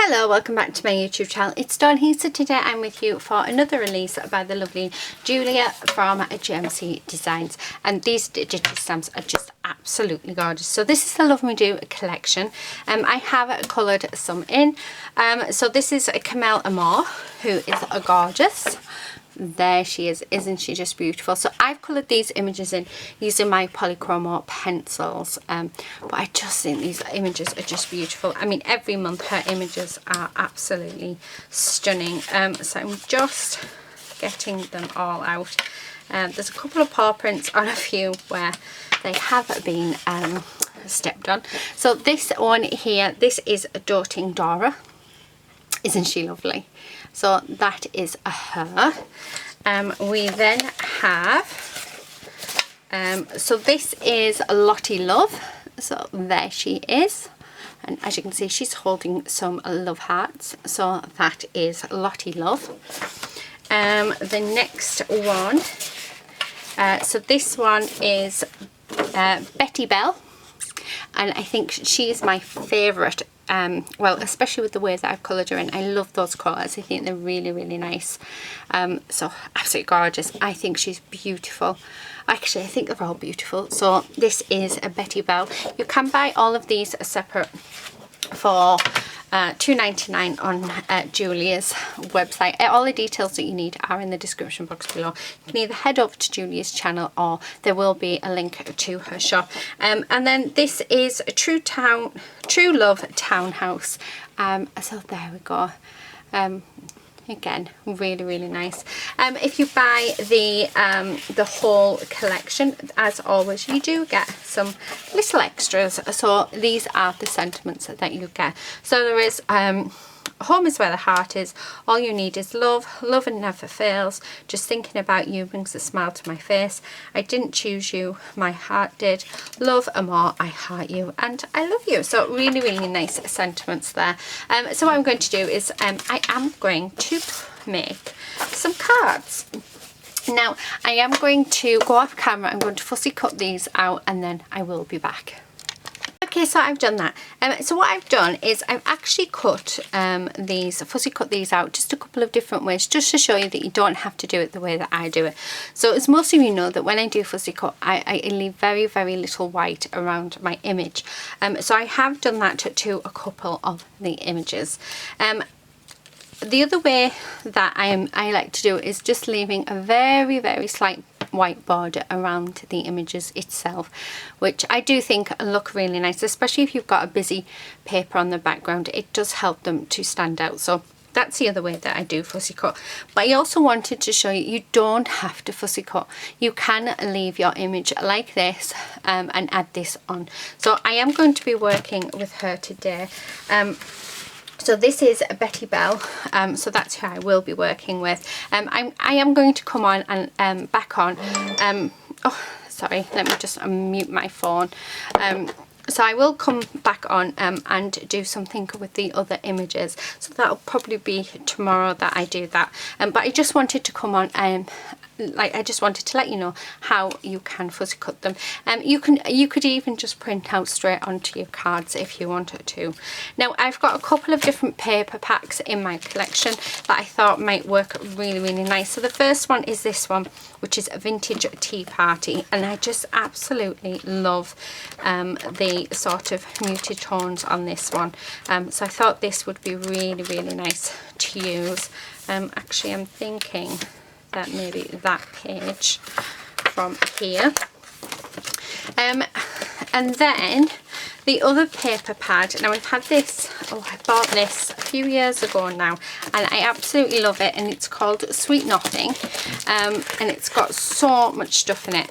Hello, welcome back to my YouTube channel. It's Dawn here. So today I'm with you for another release by the lovely Julia from GMC Designs, and these digital stamps are just absolutely gorgeous. So this is the Love Me Do collection. I have coloured some in. So this is Camille Amor, who is a gorgeous. There she is, isn't she just beautiful? So I've coloured these images in using my polychrome pencils, but I just think these images are just beautiful. I mean, every month her images are absolutely stunning. So I'm just getting them all out. There's a couple of paw prints on a few where they have been stepped on. So this one here, this is Doting Dora. Isn't she lovely? So that is a her. We then have, so this is Lottie Love. So there she is. And as you can see, she's holding some love hearts. So that is Lottie Love. The next one, so this one is Betty Bell. And I think she is my favourite. Well, especially with the way that I've coloured her in. I love those colours. I think they're really, really nice. So absolutely gorgeous. I think she's beautiful. Actually, I think they're all beautiful. So this is a Betty Bell. You can buy all of these separate for $2.99 on Julia's website. All the details that you need are in the description box below. You can either head over to Julia's channel or there will be a link to her shop. And then this is a True Love Townhouse. So there we go. Again, really, really nice. If you buy the whole collection, as always, you do get some little extras. So these are the sentiments that you get. So there is home is where the heart is. All you need is love. Love and never fails. Just thinking about you brings a smile to my face. I didn't choose you, my heart did. Love Amor, I heart you and I love you. So really, really nice sentiments there. So what I'm going to do is I am going to make some cards. Now I am going to go off camera. I'm going to fussy cut these out and then I will be back. Okay, so I've done that. So what I've done is I've actually fussy cut these out just a couple of different ways, just to show you that you don't have to do it the way that I do it. So as most of you know, that when I do fussy cut, I leave very, very little white around my image. So I have done that to a couple of the images. The other way that I like to do it is just leaving a very, very slight white border around the images itself, which I do think look really nice, especially if you've got a busy paper on the background. It does help them to stand out. So that's the other way that I do fussy cut. But I also wanted to show you, you don't have to fussy cut. You can leave your image like this and add this on. So I am going to be working with her today. So this is Betty Bell, so that's who I will be working with. I am going to come on and back on. Oh, sorry, let me just unmute my phone. So I will come back on and do something with the other images. So that'll probably be tomorrow that I do that. But I just wanted to come on I just wanted to let you know how you can fussy cut them. You could even just print out straight onto your cards if you wanted to. Now I've got a couple of different paper packs in my collection that I thought might work really, really nice. So the first one is this one, which is a Vintage Tea Party, and I just absolutely love the sort of muted tones on this one. So I thought this would be really, really nice to use. Actually, I'm thinking that maybe that page from here. And then the other paper pad, now I've had this, I bought this a few years ago now and I absolutely love it, and it's called Sweet Nothing, and it's got so much stuff in it.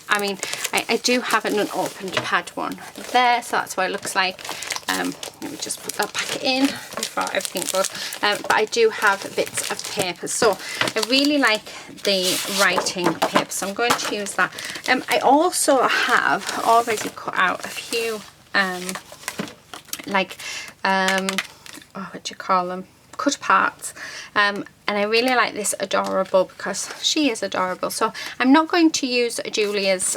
I mean, I do have an unopened pad one there, so that's what it looks like. Let me just put that back in before everything goes. But I do have bits of paper, so I really like the writing paper, so I'm going to use that. I also have already cut out a few what do you call them, cut parts, and I really like this Adorable because she is adorable. So I'm not going to use Julia's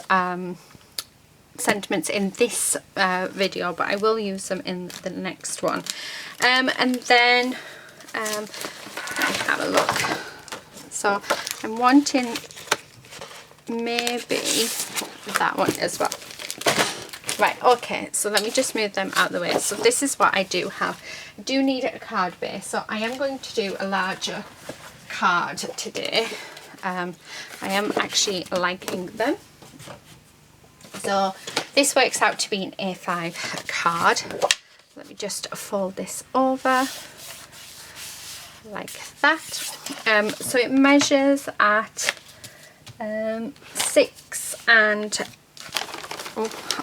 sentiments in this video, but I will use them in the next one. And then let me have a look. So I'm wanting maybe that one as well. Right, okay, so let me just move them out of the way. So this is what I do have. I do need a card base, so I am going to do a larger card today. I am actually liking them. So this works out to be an A5 card. Let me just fold this over like that. So it measures at 6 and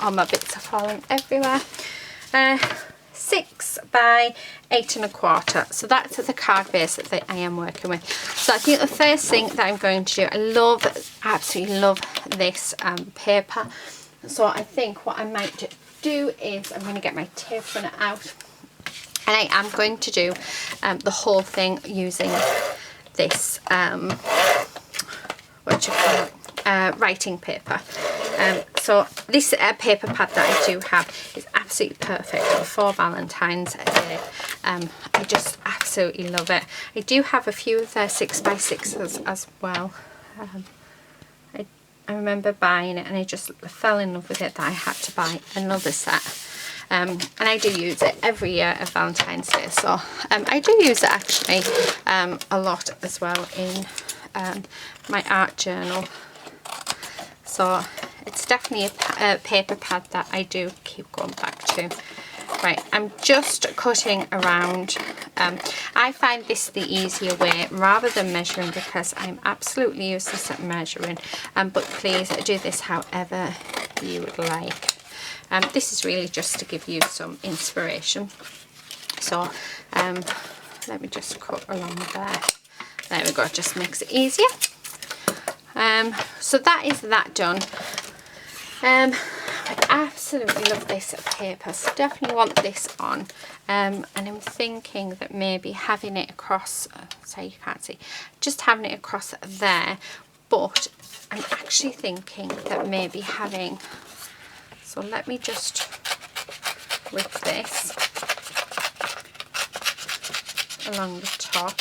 all my bits are falling everywhere. 6 by 8 1/4. So that's the card base that I am working with. So I think the first thing that I'm going to do, I absolutely love this paper. So I think what I might do is I'm going to get my tape runner out, and I am going to do the whole thing using this what you call it, writing paper. So this paper pad that I do have is absolutely perfect for Valentine's Day. I just absolutely love it. I do have a few of their 6x6s as well. I remember buying it and I just fell in love with it that I had to buy another set. And I do use it every year at Valentine's Day. So I do use it actually a lot as well in my art journal. So it's definitely a paper pad that I do keep going back to. Right, I'm just cutting around. I find this the easier way rather than measuring, because I'm absolutely useless at measuring. But please do this however you would like. This is really just to give you some inspiration. So let me just cut along there. There we go, it just makes it easier. So that is that done. I absolutely love this paper, so definitely want this on. And I'm thinking that maybe having it across, so you can't see, just having it across there. But I'm actually thinking that maybe having, so let me just rip this along the top.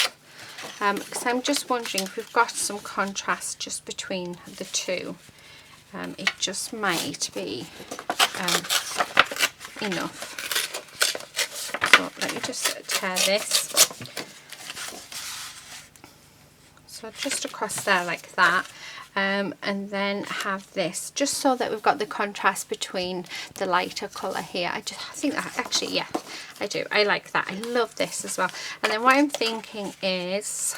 Because I'm just wondering if we've got some contrast just between the two. It just might be enough. So let me just tear this. So just across there like that. And then have this just so that we've got the contrast between the lighter colour here. I think that actually, yeah, I do. I like that. I love this as well. And then what I'm thinking is,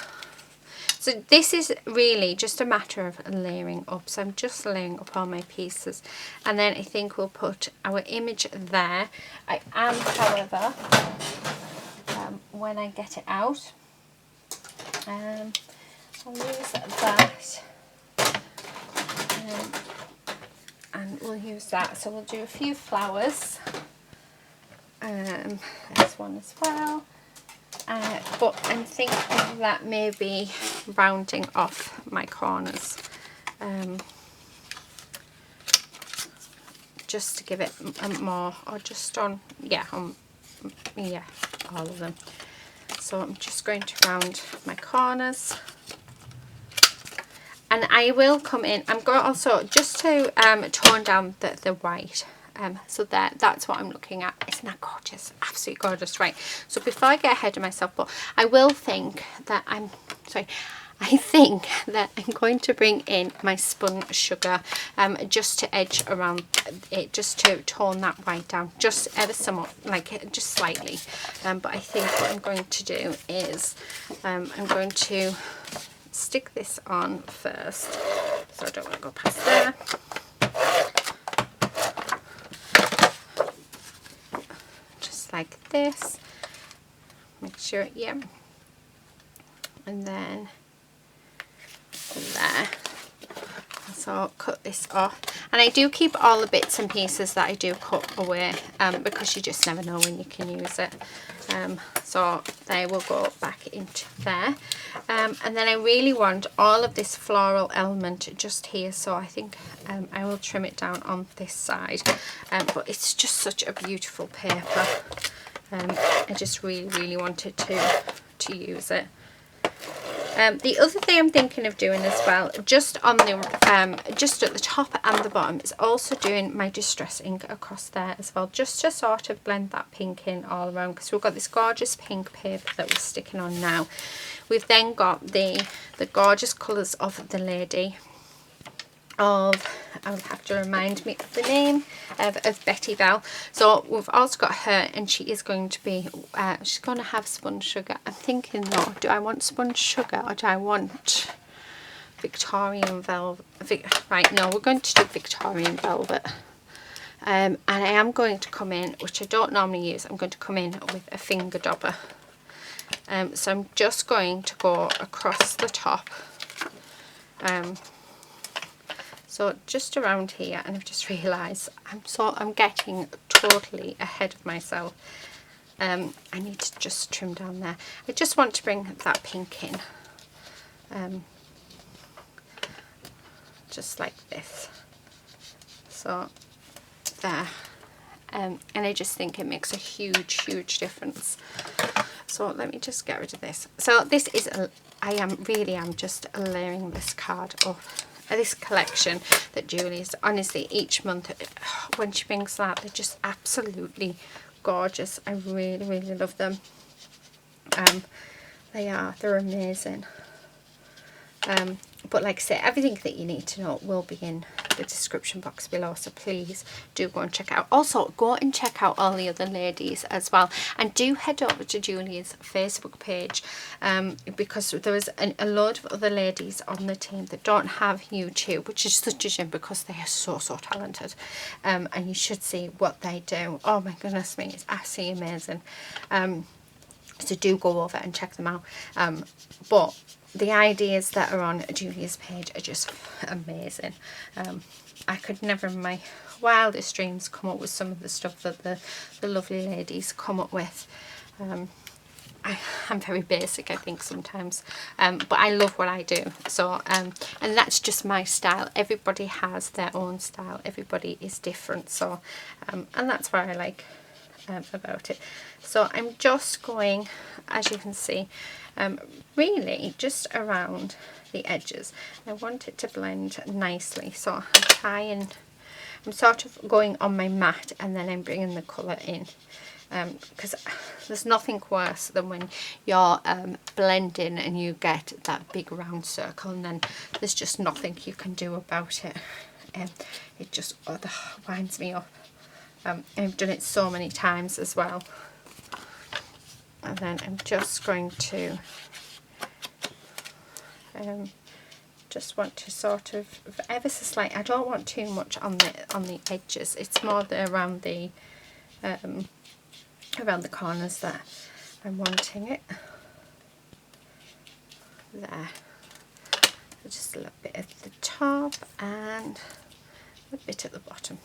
so this is really just a matter of layering up. So I'm just layering up all my pieces. And then I think we'll put our image there. I am, however, when I get it out, I'll use that. And we'll use that. So we'll do a few flowers. There's one as well. But I'm thinking that maybe rounding off my corners, just to give it more, or just on, yeah, all of them. So I'm just going to round my corners. And I will come in, I'm going to also, just to tone down the white. So that's what I'm looking at. Isn't that gorgeous? Absolutely gorgeous, right? So before I get ahead of myself, but I will think that I think that I'm going to bring in my spun sugar just to edge around it, just to tone that white down, just ever so much, like just slightly. But I think what I'm going to do is I'm going to stick this on first, so I don't want to go past there. Just like this. Make sure, yeah. And then there. That's So I'll cut this off, and I do keep all the bits and pieces that I do cut away, because you just never know when you can use it. So they will go back into there, and then I really want all of this floral element just here, so I think I will trim it down on this side, but it's just such a beautiful paper. I just really wanted to use it. The other thing I'm thinking of doing as well, just on the just at the top and the bottom, is also doing my distress ink across there as well, just to sort of blend that pink in all around, because we've got this gorgeous pink paper that we're sticking on now. We've then got the gorgeous colours of the lady of, I'll have to remind me of the name of Betty Bell. So we've also got her, and she is going to be she's going to have sponge sugar. I'm thinking, though, do I want sponge sugar or do I want Victorian velvet? Right, no, we're going to do Victorian velvet. And I am going to come in, which I don't normally use, I'm going to come in with a finger dauber. So I'm just going to go across the top, so just around here, and I've just realised I'm getting totally ahead of myself. I need to just trim down there. I just want to bring that pink in, just like this. So there, and I just think it makes a huge difference. So let me just get rid of this. So this is I am just layering this card up. This collection that Julie's, honestly, each month when she brings that, they're just absolutely gorgeous. I really love them. They're amazing. But like I say, everything that you need to know will be in the description box below, so please do go and check out. Also, go and check out all the other ladies as well, and do head over to Julie's Facebook page, because there is a load of other ladies on the team that don't have YouTube, which is such a shame because they are so talented, and you should see what they do. Oh my goodness me, it's absolutely amazing. So do go over and check them out. But the ideas that are on Julia's page are just amazing. I could never in my wildest dreams come up with some of the stuff that the lovely ladies come up with. I'm very basic, I think, sometimes, but I love what I do. So and that's just my style. Everybody has their own style, everybody is different, so and that's what I like about it. So I'm just going, as you can see, really just around the edges. I want it to blend nicely, so I'm sort of going on my mat, and then I'm bringing the colour in, because there's nothing worse than when you're blending and you get that big round circle and then there's just nothing you can do about it. It just winds me up. I've done it so many times as well. And then I'm just going to just want to sort of ever so slight. I don't want too much on the edges. It's more around the corners that I'm wanting it. There. Just a little bit at the top and a bit at the bottom.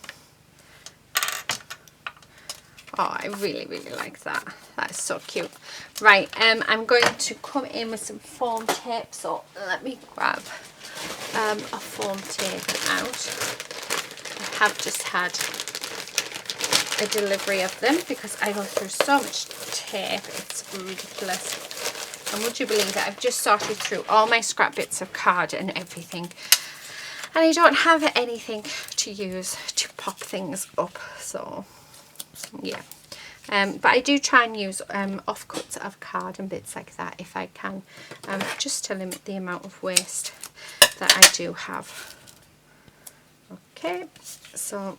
Oh, I really like that. That's so cute. Right, I'm going to come in with some foam tape. So let me grab a foam tape out. I have just had a delivery of them because I go through so much tape. It's ridiculous. And would you believe it? I've just sorted through all my scrap bits of card and everything, and I don't have anything to use to pop things up. So yeah, but I do try and use offcuts of card and bits like that if I can, just to limit the amount of waste that I do have. Okay, so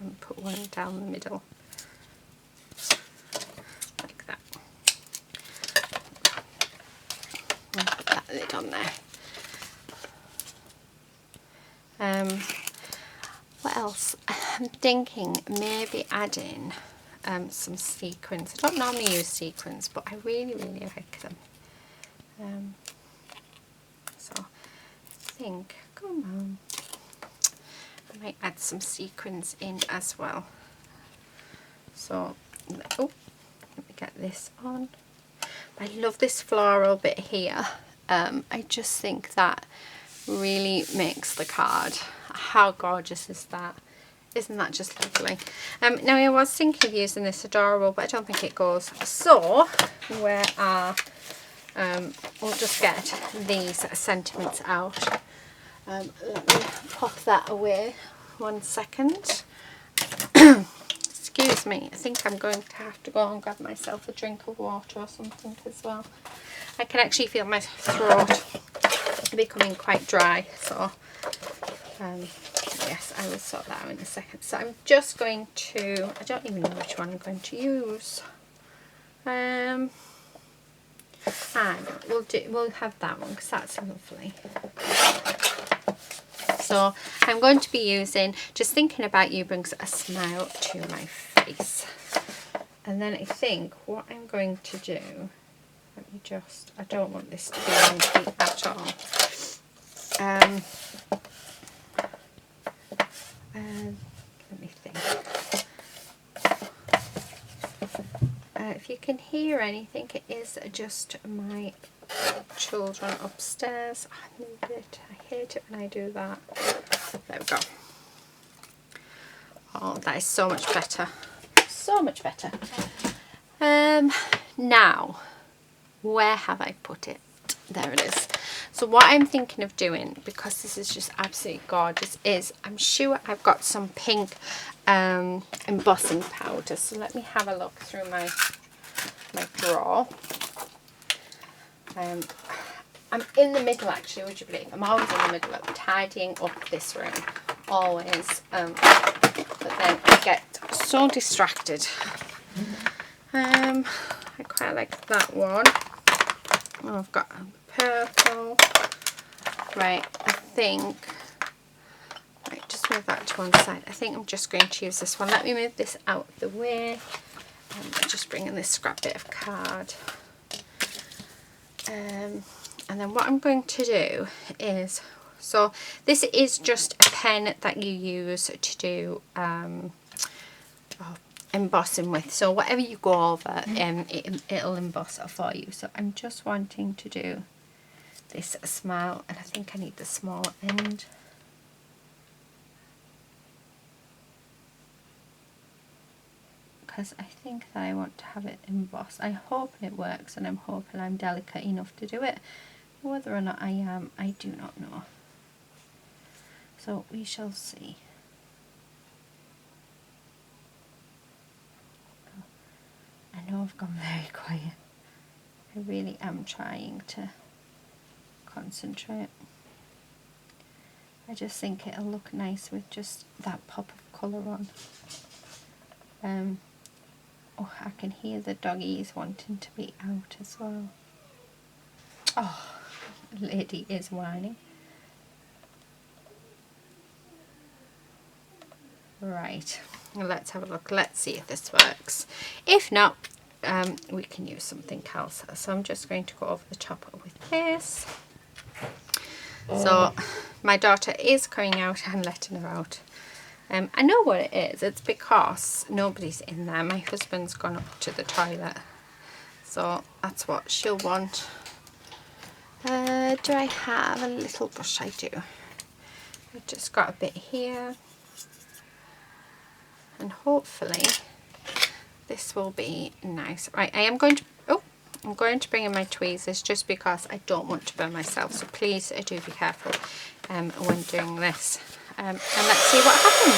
and put one down the middle like that, and put that lid on there. What else? I'm thinking maybe adding some sequins. I don't normally use sequins, but I really like them. So think, come on, I might add some sequins in as well. So, oh, let me get this on. I love this floral bit here. I just think that really makes the card. How gorgeous is that? Isn't that just lovely? Now I was thinking of using this adorable, but I don't think it goes. So where are, we'll just get these sentiments out. Let me pop that away 1 second. Excuse me, I think I'm going to have to go and grab myself a drink of water or something as well. I can actually feel my throat becoming quite dry, so yes, I will sort that out in a second. So I'm just going to, I don't even know which one I'm going to use. And we'll have that one because that's lovely. So I'm going to be using Just Thinking About You Brings a Smile to My Face. And then I think what I'm going to do, let me just, I don't want this to be wonky at all. Let me think. If you can hear anything, it is just my children upstairs. I need it. I hate it when I do that. There we go. Oh, that is so much better. So much better. Now, where have I put it? There it is. So what I'm thinking of doing, because this is just absolutely gorgeous, is I'm sure I've got some pink embossing powder. So let me have a look through my drawer. I'm in the middle, actually, would you believe? I'm always in the middle of tidying up this room. Always. But then I get so distracted. I quite like that one. Oh, I've got purple. Right, I think, right, just move that to one side. I think I'm just going to use this one. Let me move this out of the way. I'm just bringing this scrap bit of card. And then what I'm going to do is, so this is just a pen that you use to do embossing with. So whatever you go over, it'll emboss it for you. So I'm just wanting to do this smile, and I think I need the small end. Because I think that I want to have it embossed. I hope it works, and I'm hoping I'm delicate enough to do it. Whether or not I am, I do not know. So we shall see. I know I've gone very quiet. I really am trying to concentrate. I just think it'll look nice with just that pop of colour on. Oh, I can hear the doggies wanting to be out as well. Oh, lady is whining. Right, let's have a look. Let's see if this works. If not, we can use something else. So I'm just going to go over the top with this. So my daughter is coming out. I'm letting her out. I know what it is. It's because nobody's in there. My husband's gone up to the toilet. So that's what she'll want. Do I have a little brush? I do. I've just got a bit here. And hopefully this will be nice. Right, I'm going to bring in my tweezers just because I don't want to burn myself. So please do be careful when doing this. And let's see what happens.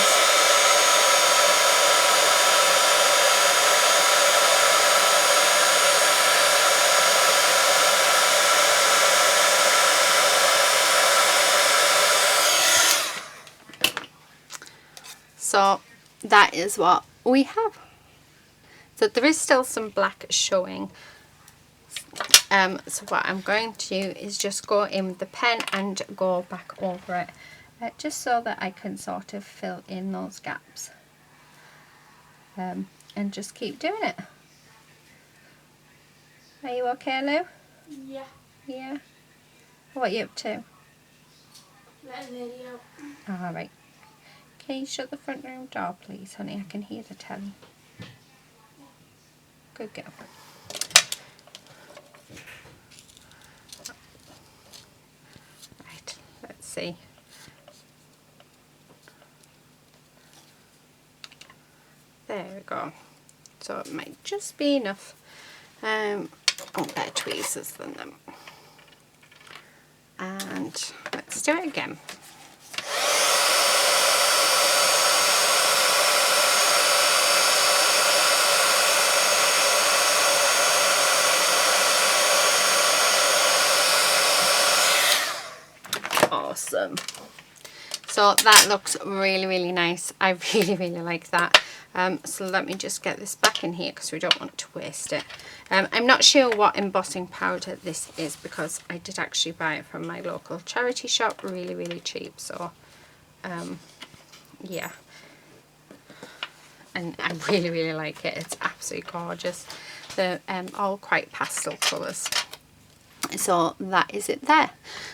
So that is what we have. So there is still some black showing. So what I'm going to do is just go in with the pen and go back over it. Just so that I can sort of fill in those gaps. And just keep doing it. Are you okay, Lou? Yeah. Yeah. What are you up to? Let Lady out. Alright. Can you shut the front room door, please, honey? I can hear the telly. Good girl. Right, let's see. There we go. So it might just be enough. Oh, better tweezers than them. And let's do it again. Awesome. So that looks really, really nice. I really like that. So let me just get this back in here because we don't want to waste it. I'm not sure what embossing powder this is because I did actually buy it from my local charity shop, really cheap. So yeah, and I really like it. It's absolutely gorgeous. They're all quite pastel colours. So that is it there.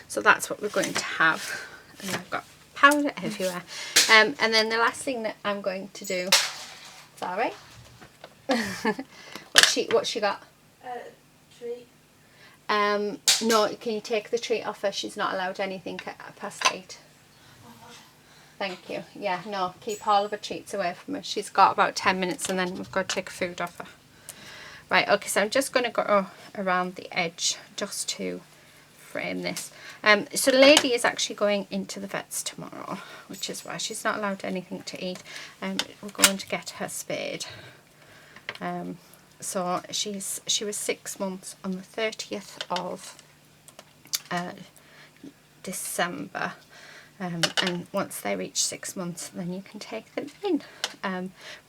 So that's what we're going to have. And I've got powder everywhere. And then the last thing that I'm going to do, it's alright. What's she got? Treat. No, can you take the treat off her? She's not allowed anything at past 8. Thank you. Yeah, no, keep all of her treats away from her. She's got about 10 minutes and then we've got to take food off her. Right, okay, so I'm just going to go around the edge just to frame this. So Lady is actually going into the vets tomorrow, which is why she's not allowed anything to eat. We're going to get her spayed. So she was 6 months on the 30th of December. And once they reach 6 months, then you can take them in.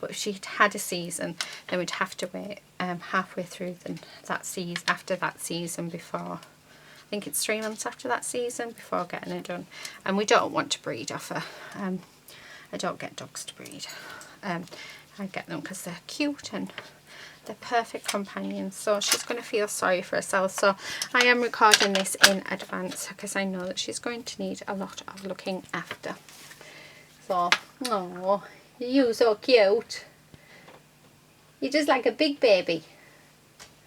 But if she'd had a season, then we'd have to wait halfway through after that season before. I think it's 3 months after that season before getting her done. And we don't want to breed off her. I don't get dogs to breed. I get them because they're cute and they're perfect companions. So she's going to feel sorry for herself. So I am recording this in advance because I know that she's going to need a lot of looking after. So, oh, you're so cute. You're just like a big baby,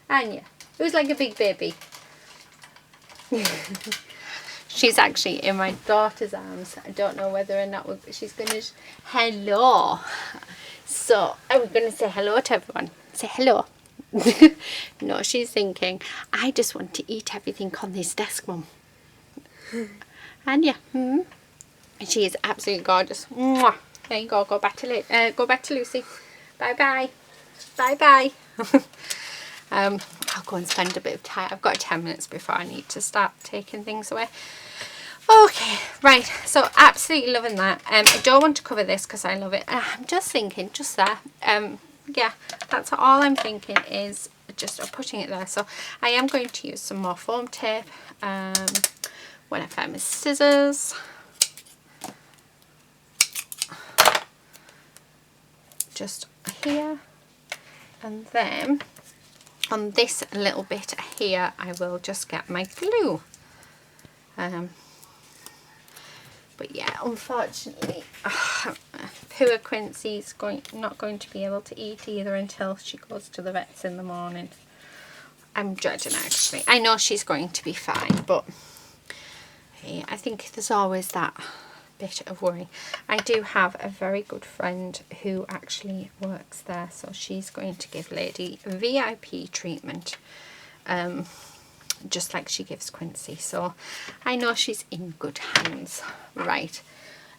aren't you? Who's like a big baby? She's actually in my daughter's arms. I don't know whether or not she's going to... Hello. So, I was going to say hello to everyone. Say hello. No, she's thinking, I just want to eat everything on this desk, Mum. And yeah, and she is absolutely gorgeous. Mwah. There you go. Go back to Lucy. Bye bye. Bye bye. I'll go and spend a bit of time. I've got 10 minutes before I need to start taking things away. Okay, right, so absolutely loving that. I don't want to cover this because I love it. I'm just thinking, just there. Yeah, that's all I'm thinking is just putting it there. So I am going to use some more foam tape when I find my scissors. Just here. And then on this little bit here, I will just get my glue. But yeah, unfortunately, poor Quincy's not going to be able to eat either until she goes to the vets in the morning. I'm dreading actually. I know she's going to be fine, but hey, I think there's always that bit of worry. I do have a very good friend who actually works there, so she's going to give Lady VIP treatment. Just like she gives Quincy, so I know she's in good hands. Right,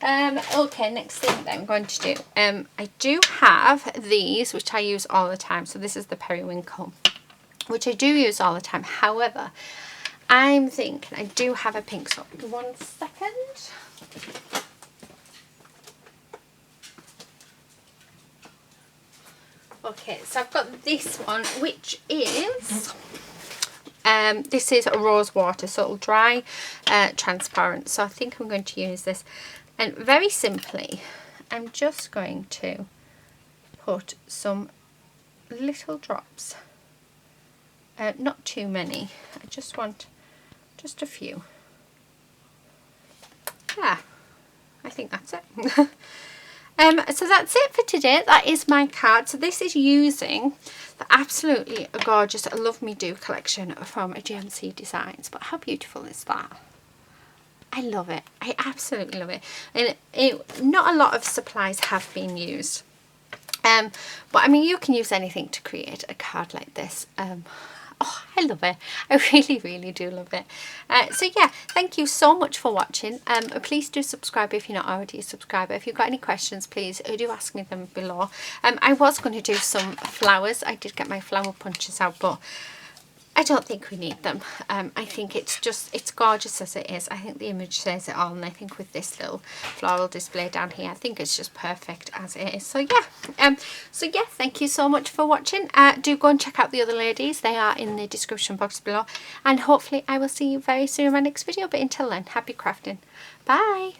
okay, next thing that I'm going to do, I do have these which I use all the time. So this is the periwinkle, which I do use all the time. However, I'm thinking I do have a pink, so 1 second. Okay, so I've got this one, which is this is a rose water, so it'll dry transparent. So I think I'm going to use this, and very simply I'm just going to put some little drops, not too many, I just want just a few, yeah, I think that's it. So that's it for today. That is my card. So this is using the absolutely gorgeous Love Me Do collection from GMC Designs. But how beautiful is that? I love it. I absolutely love it. And not a lot of supplies have been used. But I mean, you can use anything to create a card like this. Oh, I love it. I really, really do love it. So yeah, thank you so much for watching. Please do subscribe if you're not already a subscriber. If you've got any questions, please do ask me them below. I was going to do some flowers. I did get my flower punches out, but I don't think we need them. I think it's gorgeous as it is. I think the image says it all, and I think with this little floral display down here, I think it's just perfect as it is. So yeah, thank you so much for watching. Do go and check out the other ladies. They are in the description box below, and hopefully I will see you very soon in my next video. But until then, happy crafting. Bye.